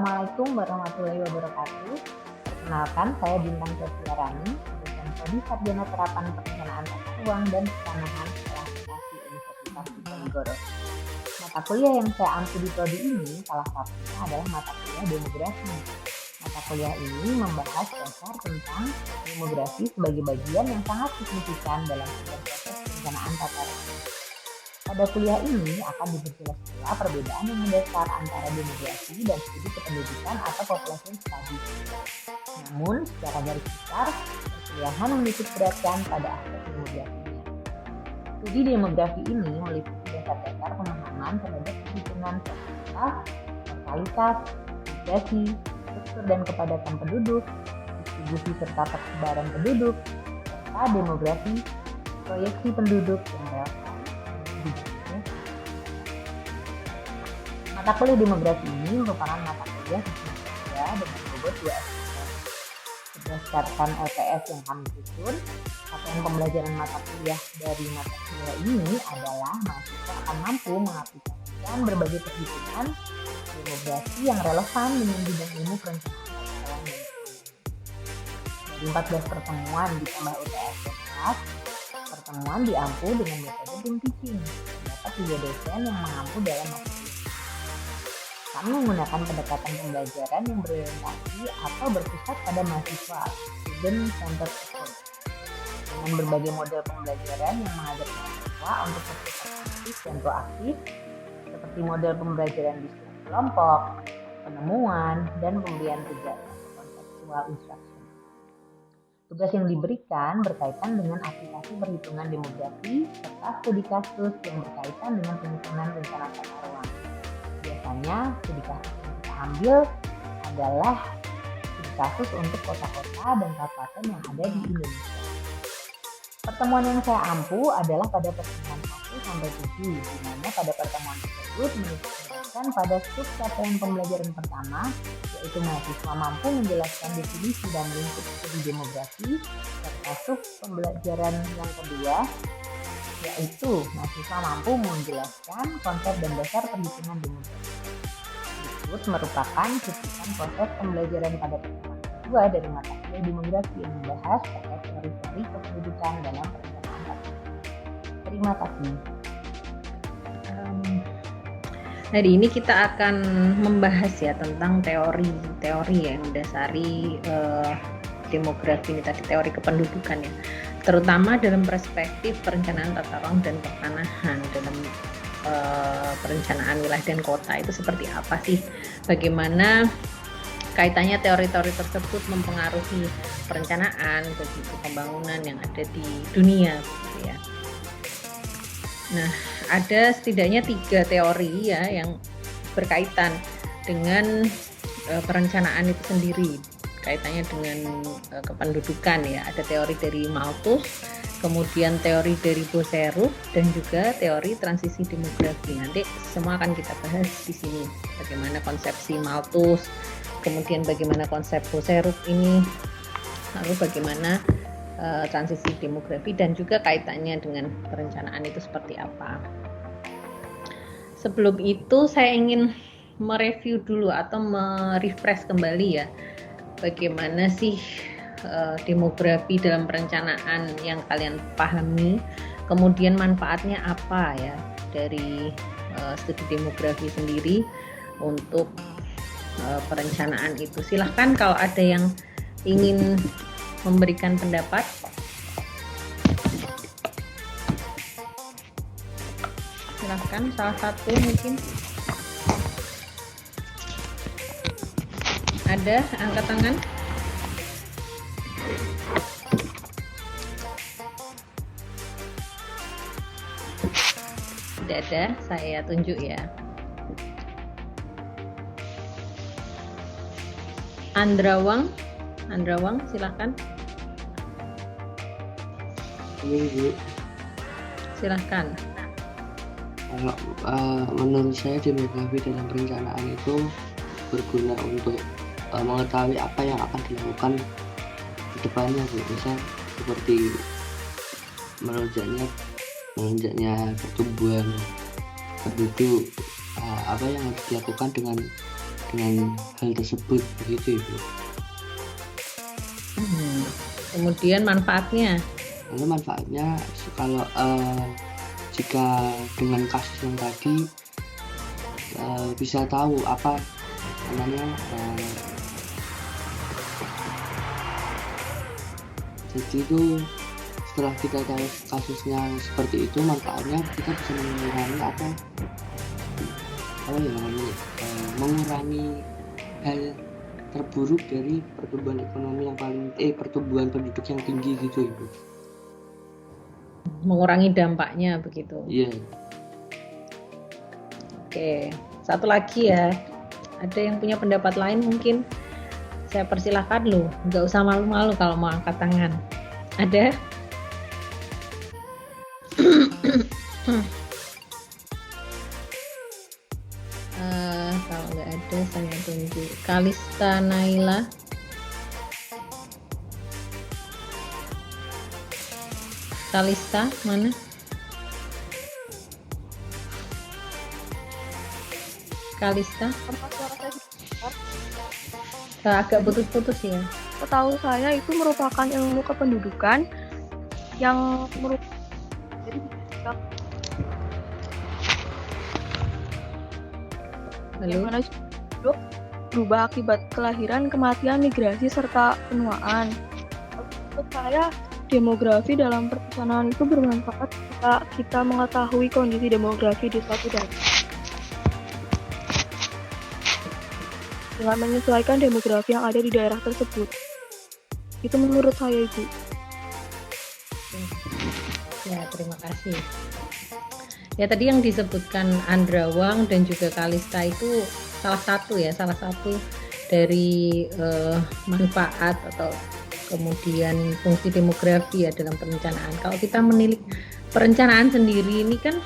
Assalamualaikum warahmatullahi wabarakatuh. Perkenalkan, saya Bintang Sosiarani, dosen Prodi Sarjana Terapan Perencanaan Tata Ruang dan Pertanahan Transportasi Universitas Diponegoro. Mata kuliah yang saya ampu di prodi ini salah satunya adalah mata kuliah demografi. Mata kuliah ini membahas dasar tentang demografi sebagai bagian yang sangat signifikan dalam sebuah proses perencanaan tata ruang. Pada kuliah ini akan diperjelas pula perbedaan yang mendasar antara demografi dan studi kependudukan atau population studies. Namun, secara garis besar, perkuliahan menitik beratkan pada aspek demografinya. Studi demografi ini meliputi dasar-dasar pemahaman terhadap perhitungan fertilitas, mortalitas, migrasi, struktur dan kepadatan penduduk, distribusi serta persebaran penduduk, serta demografi, proyeksi penduduk yang relevan. Mata kuliah demografi ini merupakan mata kuliah dengan bobot 2 SPM. Berdasarkan LPS yang kami susun, capaian pembelajaran mata kuliah dari mata kuliah ini adalah mahasiswa akan mampu mengaplikasikan berbagai perhitungan demografi yang relevan dengan bidang ilmu perencanaan tata ruang dan dari 14 pertemuan ditambah UTS kelas, pertemuan diampu dengan metode team teaching. Terdapat 3 dosen yang mengampu dalam mata kuliah. Kami menggunakan pendekatan pembelajaran yang berorientasi atau berpusat pada mahasiswa, student centered approach, dengan berbagai model pembelajaran yang mengajak mahasiswa untuk bersifat aktif dan proaktif, seperti model pembelajaran diskusi kelompok, penemuan, dan pemberian tugas atau contextual instruction. Tugas yang diberikan berkaitan dengan aplikasi perhitungan demografi serta studi kasus yang berkaitan dengan penyusunan rencana tata ruang. Biasanya studi kasus yang kita ambil adalah studi kasus untuk kota-kota dan kabupaten yang ada di Indonesia. Pertemuan yang saya ampu adalah pada pertemuan 1 sampai 7, di mana pada pertemuan tersebut menitikberatkan pada subcapaian pembelajaran pertama, yaitu mahasiswa mampu menjelaskan definisi dan lingkup studi demografi, serta pembelajaran yang kedua, yaitu mahasiswa mampu menjelaskan konsep dan dasar perhitungan demografi. Berikut merupakan cuplikan proses pembelajaran pada pertemuan kedua dari mata kuliah demografi yang membahas terkait teori-teori kependudukan dalam perencanaan tata ruang. Terima kasih. Hari ini kita akan membahas ya tentang teori yang mendasari demografi ini tadi, teori kependudukan ya, terutama dalam perspektif perencanaan tata ruang dan pertanahan dalam perencanaan wilayah dan kota itu seperti apa sih, bagaimana kaitannya teori-teori tersebut mempengaruhi perencanaan begitu pembangunan yang ada di dunia gitu ya. Nah, ada setidaknya 3 teori ya yang berkaitan dengan perencanaan itu sendiri, kaitannya dengan kependudukan ya. Ada teori dari Malthus, kemudian teori dari Bosseroff, dan juga teori transisi demografi. Nanti semua akan kita bahas di sini. Bagaimana konsepsi Malthus, kemudian bagaimana konsep Bosseroff ini, lalu bagaimana transisi demografi, dan juga kaitannya dengan perencanaan itu seperti apa. Sebelum itu saya ingin mereview dulu atau merefresh kembali ya, bagaimana sih demografi dalam perencanaan yang kalian pahami, kemudian manfaatnya apa ya dari studi demografi sendiri untuk perencanaan itu. Silahkan kalau ada yang ingin memberikan pendapat. Silahkan salah satu mungkin. Ada angkat tangan? Tidak ada, saya tunjuk ya. Andrawang, silahkan. Ini Silahkan. menurut saya demografi dalam perencanaan itu berguna untuk mengetahui apa yang akan dilakukan ke depannya, misal seperti melonjaknya pertumbuhan penduduk, apa yang harus dilakukan dengan dengan hal tersebut, begitu Ibu. Kemudian manfaatnya. Lalu manfaatnya kalau jika dengan kasus yang tadi bisa tahu apa namanya, jadi itu setelah kita tahu kasusnya seperti itu, manfaatnya kita bisa mengurangi mengurangi hal terburuk dari pertumbuhan ekonomi yang pertumbuhan penduduk yang tinggi gitu Ibu. Mengurangi dampaknya begitu. Iya. Oke, satu lagi ya. Ada yang punya pendapat lain mungkin? Saya persilahkan loh, nggak usah malu-malu kalau mau angkat tangan. Ada? Kalau nggak ada, saya tunggu. Kalista Naila. Kalista, mana? Kalista? Agak putus-putus ya. Setahu saya itu merupakan ilmu kependudukan yang merupakan jadi bagaimana hidup berubah akibat kelahiran, kematian, migrasi, serta penuaan. Menurut saya, demografi dalam perencanaan itu bermanfaat jika kita mengetahui kondisi demografi di suatu daerah. Dengan menyesuaikan demografi yang ada di daerah tersebut. Itu menurut saya, Ibu. Ya, terima kasih. Ya, tadi yang disebutkan Andrawang dan juga Kalista itu salah satu dari manfaat atau kemudian fungsi demografi ya dalam perencanaan. Kalau kita menilik perencanaan sendiri ini kan,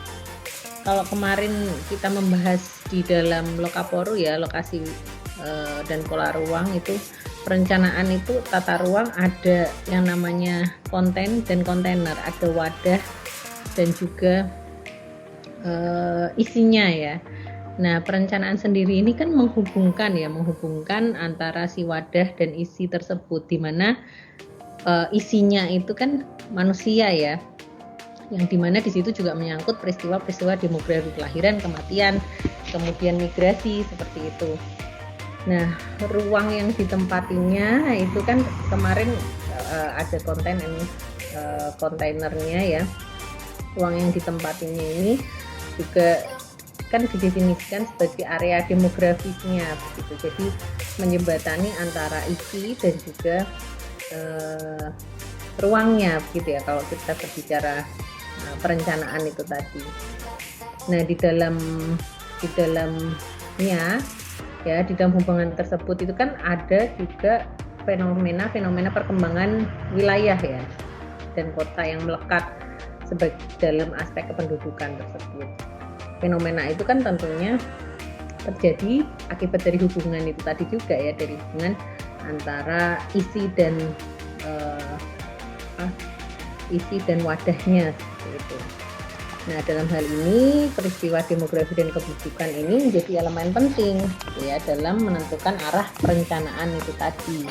kalau kemarin kita membahas di dalam Lokaporu ya, lokasi dan pola ruang itu, perencanaan itu tata ruang ada yang namanya konten dan kontainer, ada wadah dan juga isinya ya. Nah, perencanaan sendiri ini kan menghubungkan antara si wadah dan isi tersebut, di mana isinya itu kan manusia ya, yang dimana di situ juga menyangkut peristiwa-peristiwa demografi, kelahiran, kematian, kemudian migrasi, seperti itu. Nah, ruang yang ditempatinya itu kan kemarin ada kontainernya ya. Ruang yang ditempatinya ini juga kan didefinisikan sebagai area demografisnya begitu. Jadi menjembatani antara isi dan juga ruangnya begitu ya, kalau kita berbicara perencanaan itu tadi. Nah, di dalamnya ya, di dalam hubungan tersebut itu kan ada juga fenomena perkembangan wilayah ya dan kota yang melekat sebagai dalam aspek kependudukan tersebut. Fenomena itu kan tentunya terjadi akibat dari hubungan itu tadi juga ya, dari hubungan antara isi dan wadahnya seperti itu. Nah, dalam hal ini peristiwa demografi dan kependudukan ini menjadi elemen penting ya dalam menentukan arah perencanaan itu tadi,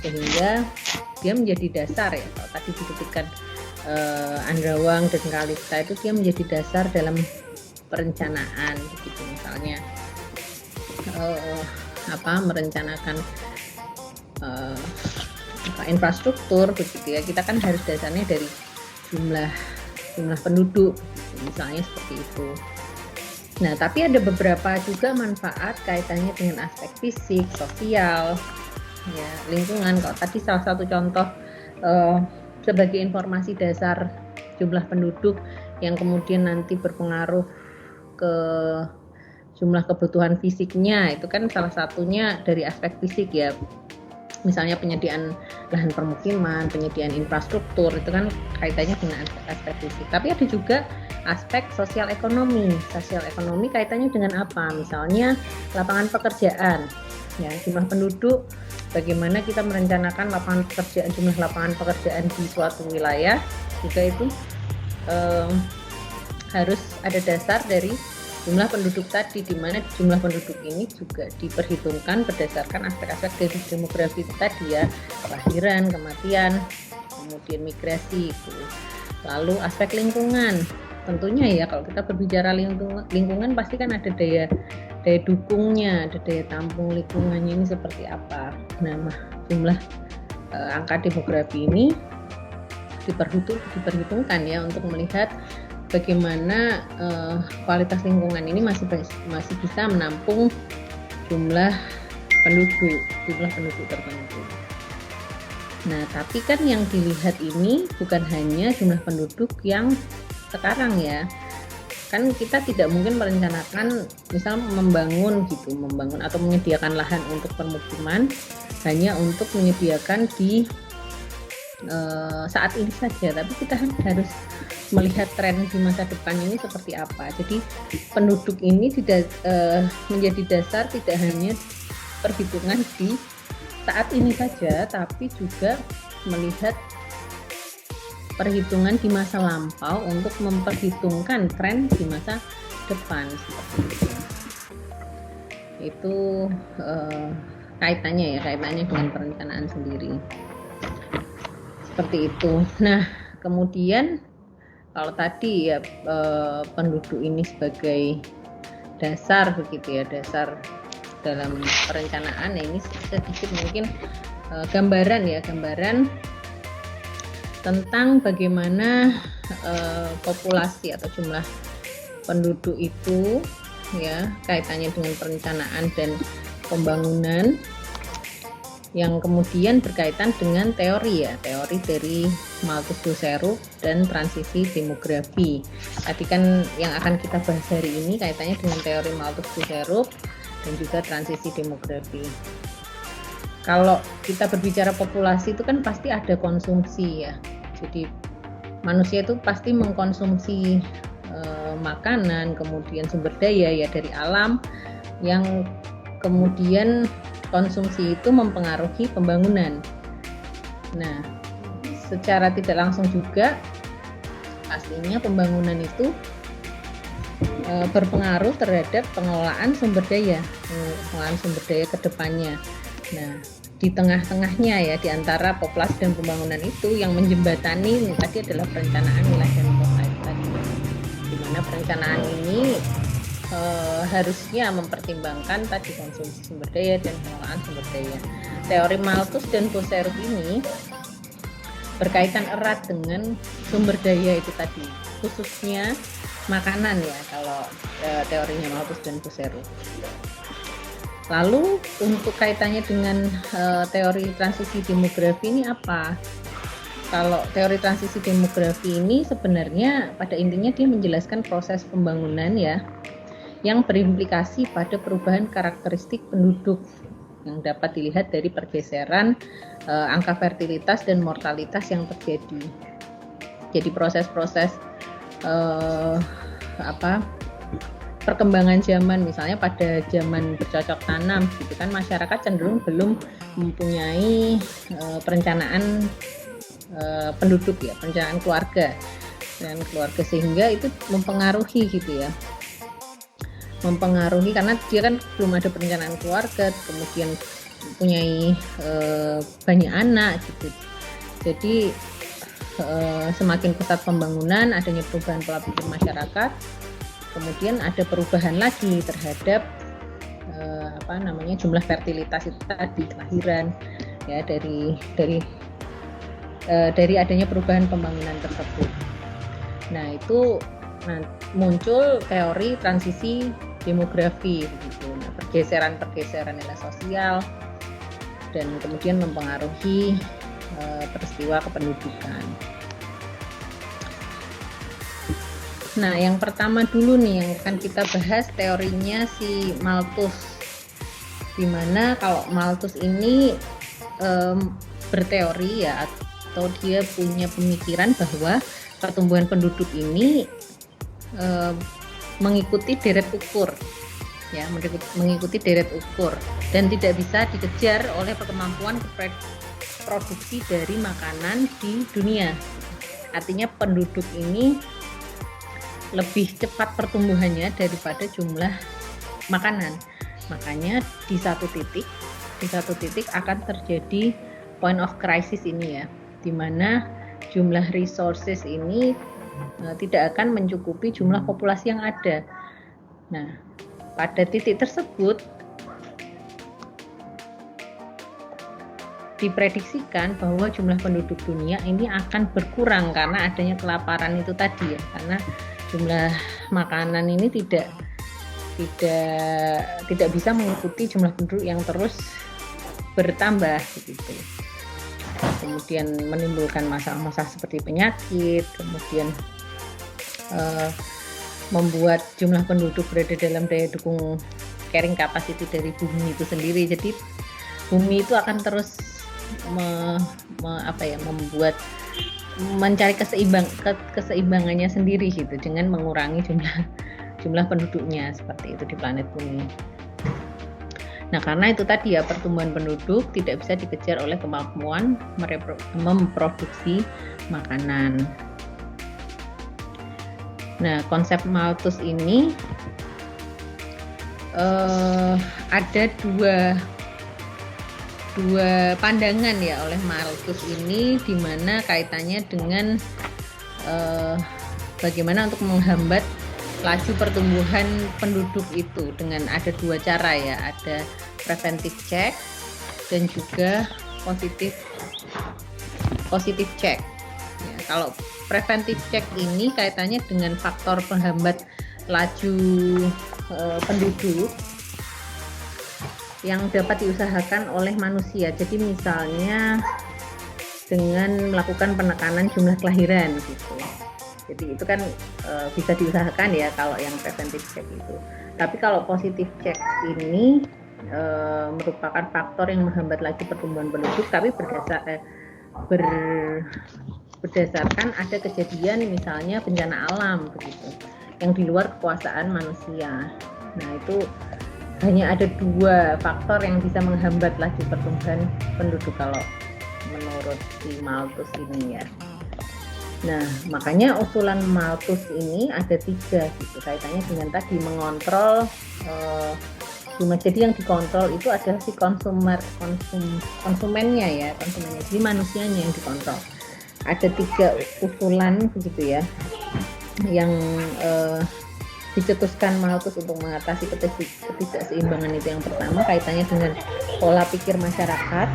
sehingga dia menjadi dasar ya. Kalau tadi disebutkan Andrawang dan Kalista itu dia menjadi dasar dalam perencanaan begitu. Misalnya merencanakan infrastruktur begitu ya, kita kan harus dasarnya dari jumlah penduduk misalnya seperti itu. Nah, tapi ada beberapa juga manfaat kaitannya dengan aspek fisik, sosial, ya, lingkungan. Kalau tadi salah satu contoh sebagai informasi dasar jumlah penduduk yang kemudian nanti berpengaruh ke jumlah kebutuhan fisiknya, itu kan salah satunya dari aspek fisik ya. Misalnya penyediaan lahan permukiman, penyediaan infrastruktur, itu kan kaitannya dengan aspek fisik. Tapi ada juga aspek sosial ekonomi. Sosial ekonomi kaitannya dengan apa? Misalnya lapangan pekerjaan, ya, jumlah penduduk, bagaimana kita merencanakan jumlah lapangan pekerjaan di suatu wilayah, juga itu harus ada dasar dari jumlah penduduk tadi, di mana jumlah penduduk ini juga diperhitungkan berdasarkan aspek-aspek dari demografi tadi ya, kelahiran, kematian, kemudian migrasi itu. Lalu aspek lingkungan, tentunya ya kalau kita berbicara lingkungan pasti kan ada daya dukungnya, ada daya tampung lingkungannya ini seperti apa. Nah, jumlah angka demografi ini diperhitungkan ya untuk melihat bagaimana kualitas lingkungan ini masih bisa menampung jumlah penduduk tertentu. Nah, tapi kan yang dilihat ini bukan hanya jumlah penduduk yang sekarang ya. Kan kita tidak mungkin merencanakan misal membangun atau menyediakan lahan untuk permukiman hanya untuk menyediakan di saat ini saja, tapi kita harus melihat tren di masa depan ini seperti apa. Jadi penduduk ini tidak menjadi dasar tidak hanya perhitungan di saat ini saja, tapi juga melihat perhitungan di masa lampau untuk memperhitungkan tren di masa depan seperti itu. Itu kaitannya dengan perencanaan sendiri. Seperti itu. Nah, kemudian kalau tadi ya penduduk ini sebagai dasar begitu ya, dasar dalam perencanaan. Nah, ini sedikit mungkin gambaran tentang bagaimana populasi atau jumlah penduduk itu ya kaitannya dengan perencanaan dan pembangunan, yang kemudian berkaitan dengan teori dari Malthus Ducerup dan transisi demografi. Tadi kan yang akan kita bahas hari ini kaitannya dengan teori Malthus Ducerup dan juga transisi demografi. Kalau kita berbicara populasi itu kan pasti ada konsumsi ya. Jadi manusia itu pasti mengkonsumsi makanan, kemudian sumber daya ya dari alam, yang kemudian konsumsi itu mempengaruhi pembangunan. Nah, secara tidak langsung juga pastinya pembangunan itu berpengaruh terhadap pengelolaan sumber daya ke depannya. Nah, di tengah-tengahnya ya, di antara populasi dan pembangunan itu yang menjembatani tadi adalah perencanaan wilayah dan kota tadi. Di mana perencanaan ini harusnya mempertimbangkan tadi konsumsi sumber daya dan pengelolaan sumber daya. Teori Malthus dan Ducerup ini berkaitan erat dengan sumber daya itu tadi, khususnya makanan ya kalau teorinya Malthus dan Ducerup. Lalu untuk kaitannya dengan teori transisi demografi ini apa? Kalau teori transisi demografi ini sebenarnya pada intinya dia menjelaskan proses pembangunan ya, yang berimplikasi pada perubahan karakteristik penduduk yang dapat dilihat dari pergeseran angka fertilitas dan mortalitas yang terjadi. Jadi proses-proses perkembangan zaman, misalnya pada zaman bercocok tanam gitu kan, masyarakat cenderung belum mempunyai perencanaan penduduk ya, perencanaan keluarga sehingga itu mempengaruhi gitu ya. Mempengaruhi karena dia kan belum ada perencanaan keluarga, kemudian mempunyai banyak anak gitu. Jadi semakin pesat pembangunan, adanya perubahan pola pikir masyarakat, kemudian ada perubahan lagi terhadap jumlah fertilitas itu tadi, kelahiran ya dari adanya perubahan pembangunan tersebut. Nah, itu muncul teori transisi demografi begitu. Nah, pergeseran nilai sosial dan kemudian mempengaruhi peristiwa kependudukan. Nah, yang pertama dulu nih yang akan kita bahas teorinya si Malthus. Dimana kalau Malthus ini berteori ya, atau dia punya pemikiran bahwa pertumbuhan penduduk ini mengikuti deret ukur ya, mengikuti deret ukur dan tidak bisa dikejar oleh kemampuan produksi dari makanan di dunia. Artinya penduduk ini lebih cepat pertumbuhannya daripada jumlah makanan. Makanya di satu titik akan terjadi point of crisis ini ya, di mana jumlah resources ini tidak akan mencukupi jumlah populasi yang ada. Nah, pada titik tersebut diprediksikan bahwa jumlah penduduk dunia ini akan berkurang karena adanya kelaparan itu tadi ya, karena jumlah makanan ini tidak bisa mengikuti jumlah penduduk yang terus bertambah gitu. Kemudian menimbulkan masalah-masalah seperti penyakit, kemudian membuat jumlah penduduk berada dalam daya dukung carrying capacity dari bumi itu sendiri. Jadi bumi itu akan terus membuat mencari keseimbangannya sendiri gitu dengan mengurangi jumlah penduduknya seperti itu di planet bumi. Nah, karena itu tadi ya, pertumbuhan penduduk tidak bisa dikejar oleh kemampuan memproduksi makanan. Nah, konsep Malthus ini ada dua pandangan ya oleh Malthus ini, di mana kaitannya dengan bagaimana untuk menghambat laju pertumbuhan penduduk itu dengan ada dua cara ya, ada preventive check dan juga positive check. Ya, kalau preventive check ini kaitannya dengan faktor penghambat laju penduduk yang dapat diusahakan oleh manusia. Jadi misalnya dengan melakukan penekanan jumlah kelahiran gitu. Jadi itu kan bisa diusahakan ya kalau yang preventive check itu. Tapi kalau positive check ini merupakan faktor yang menghambat laju pertumbuhan penduduk, tapi berdasarkan ada kejadian misalnya bencana alam begitu yang di luar kekuasaan manusia. Nah, itu hanya ada dua faktor yang bisa menghambat laju pertumbuhan penduduk kalau menurut si Malthus ini ya. Nah, makanya usulan Malthus ini ada 3 gitu, kaitannya dengan tadi mengontrol jumlah. Jadi yang dikontrol itu adalah si konsumennya ya, konsumennya, jadi manusianya yang dikontrol. Ada 3 usulan begitu ya, yang dicetuskan Malthus untuk mengatasi ketidakseimbangan itu. Yang pertama kaitannya dengan pola pikir masyarakat,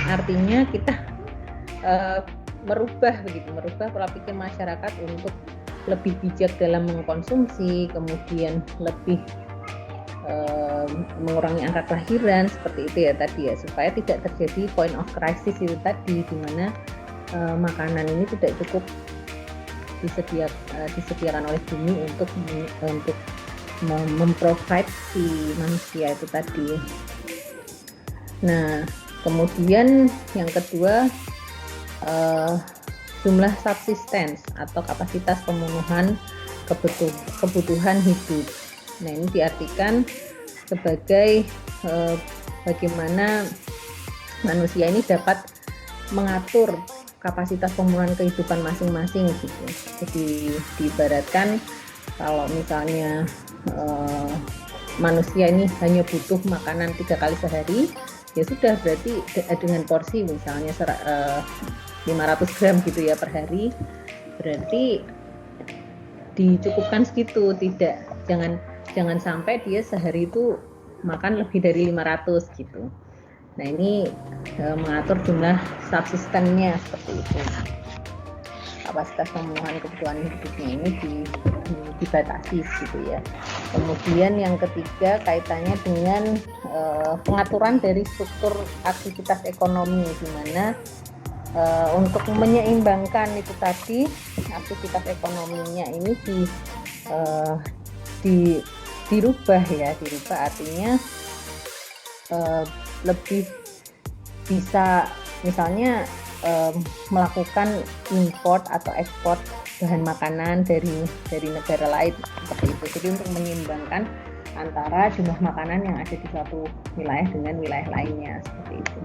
artinya kita merubah pola pikir masyarakat untuk lebih bijak dalam mengkonsumsi, kemudian lebih mengurangi angka kelahiran seperti itu ya tadi ya, supaya tidak terjadi point of crisis itu tadi, di mana makanan ini tidak cukup disediakan oleh bumi untuk memprovide si manusia itu tadi. Nah, kemudian yang kedua, jumlah subsistence atau kapasitas pemenuhan kebutuhan hidup. Nah, ini diartikan sebagai bagaimana manusia ini dapat mengatur kapasitas pemenuhan kehidupan masing-masing gitu. Jadi diibaratkan kalau misalnya manusia ini hanya butuh makanan 3 kali sehari, ya sudah, berarti dengan porsi misalnya 500 gram gitu ya per hari, berarti dicukupkan segitu, jangan sampai dia sehari itu makan lebih dari 500 gitu. Nah, ini mengatur jumlah subsistennya seperti itu. Kapasitas pemenuhan kebutuhan hidupnya ini dibatasi gitu ya. Kemudian yang ketiga kaitannya dengan pengaturan dari struktur aktivitas ekonomi, di mana untuk menyeimbangkan itu tadi aktivitas ekonominya ini dirubah artinya lebih bisa misalnya melakukan import atau ekspor bahan makanan dari negara lain seperti itu. Jadi untuk menyeimbangkan antara jumlah makanan yang ada di suatu wilayah dengan wilayah lainnya seperti itu.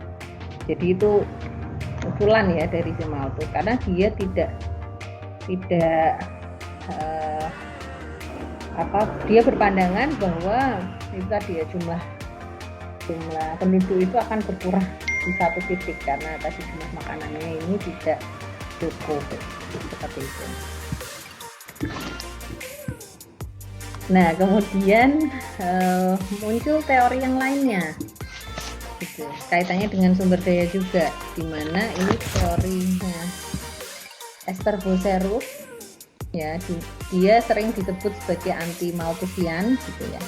Jadi itu usulan ya dari si Malthus, karena dia tidak dia berpandangan bahwa itu tadi ya, jumlah penduduk itu akan berkurang di satu titik karena tadi jumlah makanannya ini tidak cukup seperti itu. Nah, kemudian muncul teori yang lainnya gitu, kaitannya dengan sumber daya juga, di mana ini teorinya Esther Boserup ya, dia sering disebut sebagai anti Malthusian gitu ya.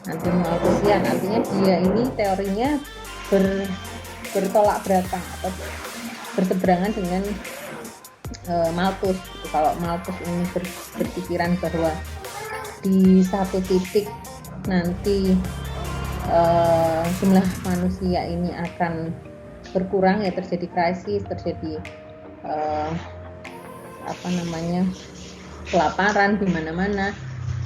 Anti Malthusian artinya dia ini teorinya bertolak belakang atau berseberangan dengan Malthus gitu. Kalau Malthus ini berpikiran bahwa di satu titik nanti jumlah manusia ini akan berkurang ya, terjadi krisis, terjadi kelaparan di mana-mana.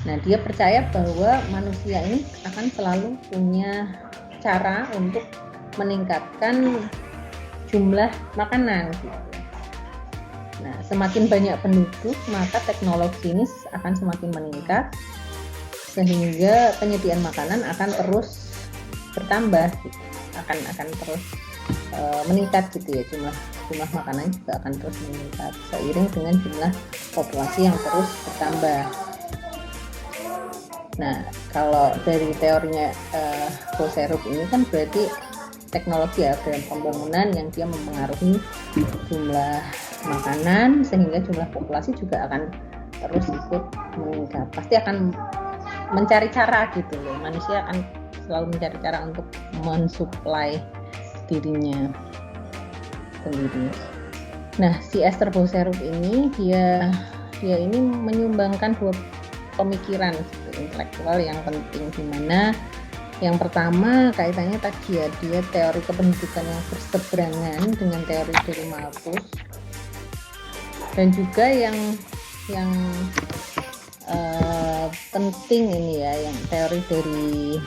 Nah, dia percaya bahwa manusia ini akan selalu punya cara untuk meningkatkan jumlah makanan gitu. Nah, semakin banyak penduduk, maka teknologi ini akan semakin meningkat sehingga penyediaan makanan akan terus bertambah gitu. akan terus meningkat gitu ya, jumlah makanan juga akan terus meningkat seiring dengan jumlah populasi yang terus bertambah. Nah, kalau dari teorinya Boserup ini kan berarti teknologi ya dalam pembangunan yang dia mempengaruhi jumlah makanan sehingga jumlah populasi juga akan terus ikut meningkat. Pasti akan mencari cara gitu loh. Manusia akan selalu mencari cara untuk mensuplai dirinya sendiri. Nah, si Esther Boserup ini dia ini menyumbangkan dua pemikiran intelektual yang penting, di mana yang pertama kaitannya tadi ya, dia teori kependudukan yang berseberangan dengan teori dari Malthus, dan juga yang penting ini ya, yang teori dari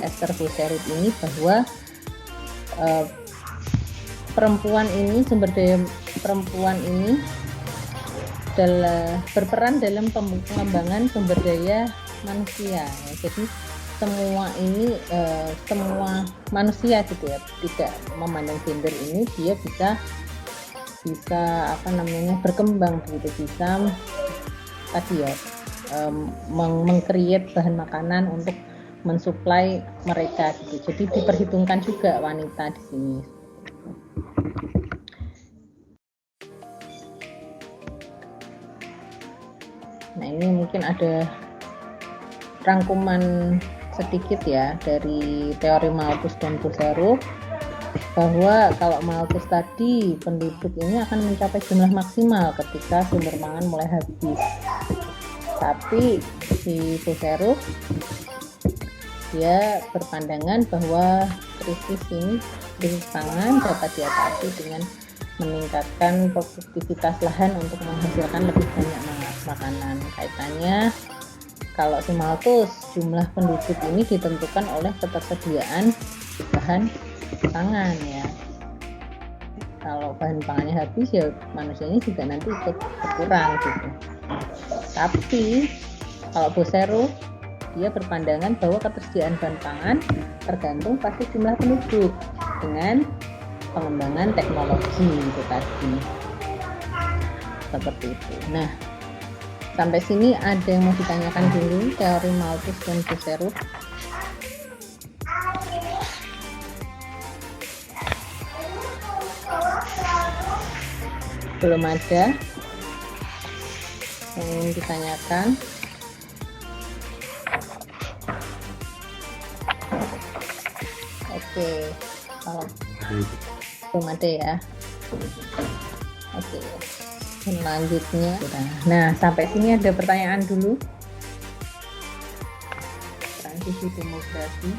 Esther Boserup ini bahwa perempuan ini, sumber daya perempuan ini berperan dalam pengembangan sumber daya manusia ya. Jadi semua ini semua manusia gitu ya, tidak memandang gender ini, dia bisa berkembang begitu, bisa tadi ya meng-create bahan makanan untuk mensuplai mereka gitu. Jadi diperhitungkan juga wanita di sini. Nah, ini mungkin ada rangkuman sedikit ya dari teori Malthus dan Boserup, bahwa kalau Malthus tadi penduduk ini akan mencapai jumlah maksimal ketika sumber pangan mulai habis. Tapi di Boserup dia berpandangan bahwa krisis pangan dapat diatasi dengan meningkatkan produktivitas lahan untuk menghasilkan lebih banyak makanan. Kaitannya kalau si Malthus, jumlah penduduk ini ditentukan oleh ketersediaan bahan pangan ya. Kalau bahan pangannya habis ya manusianya juga nanti ikut berkurang gitu. Tapi kalau Boserup dia berpandangan bahwa ketersediaan bahan pangan tergantung pasti jumlah penduduk dengan pengembangan teknologi itu tadi, seperti itu. Nah, sampai sini ada yang mau ditanyakan dulu teori Malthus dan Boserup? Belum ada yang ingin ditanyakan? Oke, kalau belum ada ya. Oke, selanjutnya. Nah, sampai sini ada pertanyaan dulu. Transisi demografi.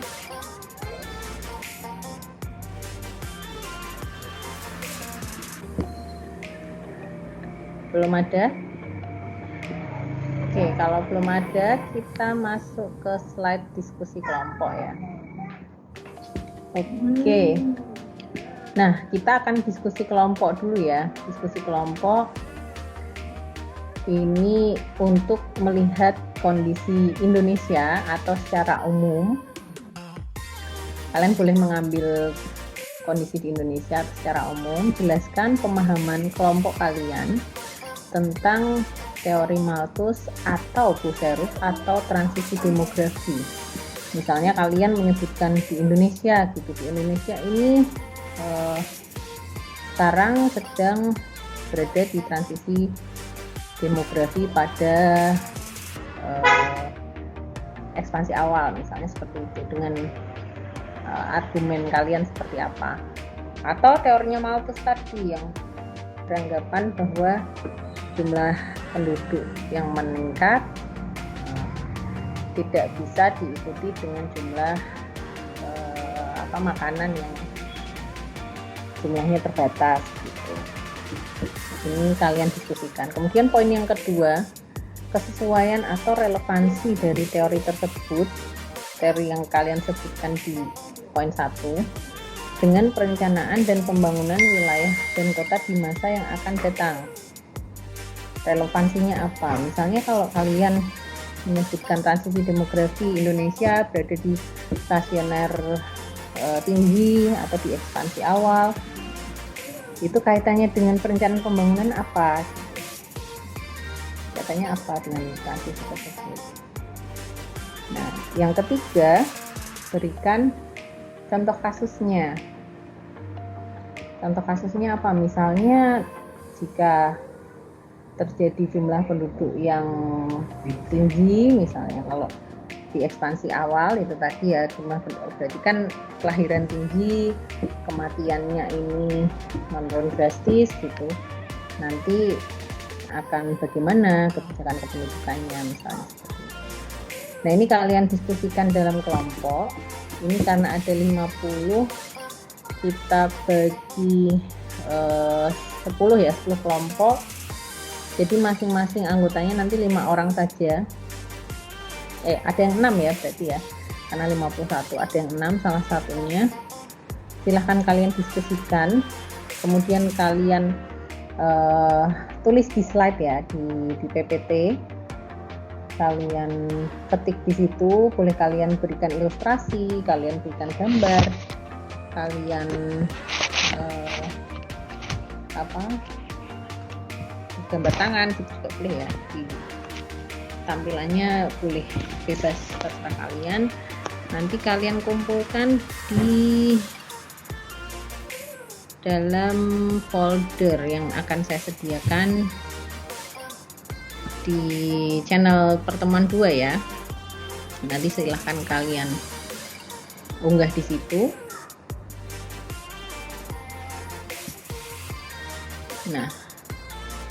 Belum ada? Oke, kalau belum ada, kita masuk ke slide diskusi kelompok ya. Oke. Nah, kita akan diskusi kelompok dulu ya. Diskusi kelompok ini untuk melihat kondisi Indonesia atau secara umum, kalian boleh mengambil kondisi di Indonesia secara umum, jelaskan pemahaman kelompok kalian tentang teori Malthus atau Bucerus atau transisi demografi. Misalnya kalian menyebutkan di Indonesia gitu, di Indonesia ini sekarang sedang berada di transisi demografi pada ekspansi awal, misalnya seperti itu, dengan argumen kalian seperti apa. Atau teorinya Malthus tadi yang beranggapan bahwa jumlah penduduk yang meningkat tidak bisa diikuti dengan jumlah makanan yang jumlahnya terbatas gitu. Ini kalian diskusikan. Kemudian poin yang kedua, kesesuaian atau relevansi dari teori tersebut, teori yang kalian sebutkan di poin 1, dengan perencanaan dan pembangunan wilayah dan kota di masa yang akan datang. Relevansinya apa? Misalnya kalau kalian menyebutkan transisi demografi Indonesia berada di stasioner tinggi atau di ekspansi awal, itu kaitannya dengan perencanaan pembangunan apa? Kaitannya apa dengan transisi tersebut? Nah, yang ketiga, berikan contoh kasusnya. Contoh kasusnya apa? Misalnya jika terjadi jumlah penduduk yang tinggi, misalnya kalau di ekspansi awal itu tadi ya, jumlah penduduk, berarti kan kelahiran tinggi, kematiannya ini menurun drastis gitu. Nanti akan bagaimana kebijakan kependudukannya misalnya seperti itu. Nah, ini kalian diskusikan dalam kelompok. Ini karena ada 50, kita bagi 10 ya, 10 kelompok. Jadi masing-masing anggotanya nanti 5 orang saja. Ada yang 6 ya berarti ya, karena 51, ada yang 6 salah satunya. Silahkan kalian diskusikan, kemudian kalian tulis di slide ya, di PPT. Kalian ketik di situ, boleh kalian berikan ilustrasi, kalian berikan gambar, kalian gambar tangan gitu juga boleh ya. Tampilannya boleh bebas terserah kalian. Nanti kalian kumpulkan di dalam folder yang akan saya sediakan di channel pertemuan 2 ya. Nanti silahkan kalian unggah di situ. Nah,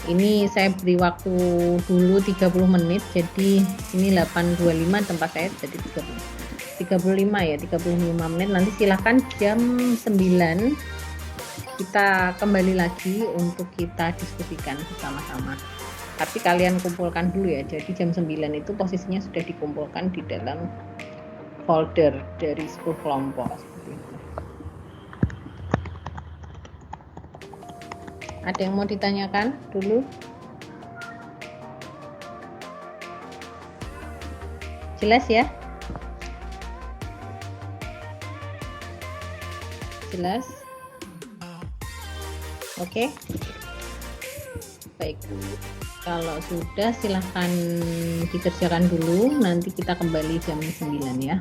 ini saya beri waktu dulu 30 menit, jadi ini 8.25 tempat saya, jadi 35 ya, 35 menit. Nanti silahkan jam 9 kita kembali lagi untuk kita diskusikan bersama-sama. Tapi kalian kumpulkan dulu ya, jadi jam 9 itu posisinya sudah dikumpulkan di dalam folder dari 10 kelompok seperti itu. Ada yang mau ditanyakan dulu? Jelas ya? Jelas? Oke? Baik. Kalau sudah silahkan dikerjakan dulu, nanti kita kembali jam 9 ya.